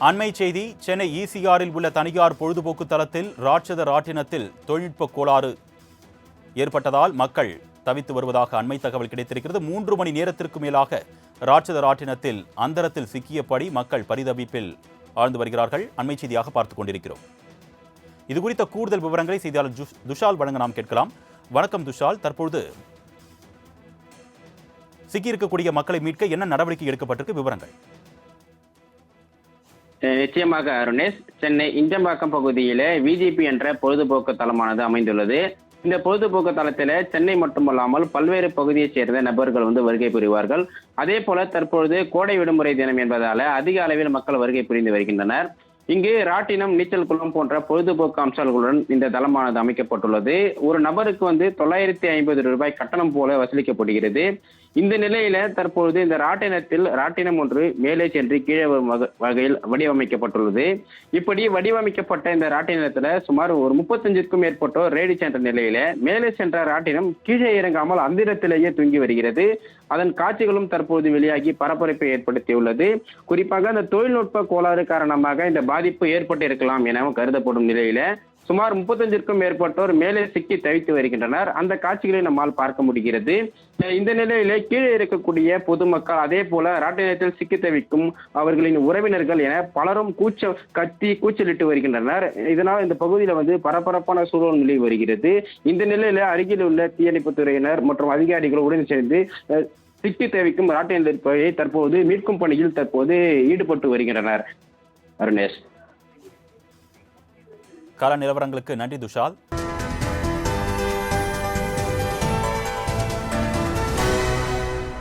அண்மை செய்தி. சென்னை ஈசிஆரில் உள்ள தனியார் பொழுதுபோக்கு தளத்தில் ராட்சத ராட்டினத்தில் தொழில்நுட்ப கோளாறு ஏற்பட்டதால் மக்கள் தவித்து வருவதாக அண்மை தகவல் கிடைத்திருக்கிறது. 3 மணி நேரத்திற்கு மேலாக ராட்சத ராட்டினத்தில் அந்தரத்தில் சிக்கியபடி மக்கள் பரிதவிப்பில் ஆழ்ந்து வருகிறார்கள். அண்மை செய்தியாக பார்த்துக் கொண்டிருக்கிறோம். இது குறித்த கூடுதல் விவரங்களை செய்தியாளர் துஷால் வழங்க நாம் கேட்கலாம். வணக்கம் துஷால், தற்பொழுது சிக்கியிருக்கக்கூடிய மக்களை மீட்க என்ன நடவடிக்கை எடுக்கப்பட்டிருக்கு? விவரங்கள். நிச்சயமாக அருணேஷ், சென்னை இஞ்சம்பாக்கம் பகுதியில விஜிபி என்ற பொழுதுபோக்கு தளமானது அமைந்துள்ளது. இந்த பொழுதுபோக்கு தளத்தில் சென்னை மட்டுமல்லாமல் பல்வேறு பகுதியைச் சேர்ந்த நபர்கள் வருகை புரிவார்கள். அதே போல தற்பொழுது கோடை விடுமுறை தினம் என்பதால அதிக அளவில் மக்கள் வருகை புரிந்து வருகின்றனர். இங்கு ராட்டினம், நீச்சல் குளம் போன்ற பொழுதுபோக்கு அம்சங்களுடன் இந்த தளமானது அமைக்கப்பட்டுள்ளது. ஒரு நபருக்கு 950 ரூபாய் கட்டணம் போல வசூலிக்கப்படுகிறது. இந்த நிலையில தற்பொழுது இந்த ராட்டினம் ஒன்று மேலே சென்று கீழே வரும் வகையில் வடிவமைக்கப்பட்டுள்ளது. இப்படி வடிவமைக்கப்பட்ட இந்த ராட்டினத்துல சுமார் ஒரு 35க்கும் மேற்பட்டோர் ரேடி சென்ற நிலையில மேலே சென்ற ராட்டினம் கீழே இறங்காமல் அந்திரத்திலேயே தூங்கி வருகிறது. அதன் காட்சிகளும் தற்போது வெளியாகி பரபரப்பை ஏற்படுத்தியுள்ளது. குறிப்பாக அந்த தொழில்நுட்ப கோளாறு காரணமாக இந்த பாதிப்பு ஏற்பட்டு இருக்கலாம் என கருதப்படும் நிலையில சுமார் 35க்கும் மேற்பட்டோர் மேலே சிக்கி தவித்து வருகின்றனர். அந்த காட்சிகளை நம்மால் பார்க்க முடிகிறது. இந்த நிலையிலே கீழே இருக்கக்கூடிய பொதுமக்கள், அதே போல ராட்டினத்தில் சிக்கி தவிக்கும் அவர்களின் உறவினர்கள் என பலரும் கூச்சலிட்டு வருகின்றனர். இதனால் இந்த பகுதியில பரபரப்பான சூழல் நிலை வருகிறது. இந்த நிலையில அருகில் உள்ள தீயணைப்பு துறையினர் மற்றும் அதிகாரிகள் உடன் சேர்ந்து சிக்கி தவிக்கும் ராட்டினத்தை தற்போது மீட்கும் பணியில் ஈடுபட்டு வருகின்றனர். அருணேஷ், கால நிலவரங்களுக்கு நன்றி துஷால்.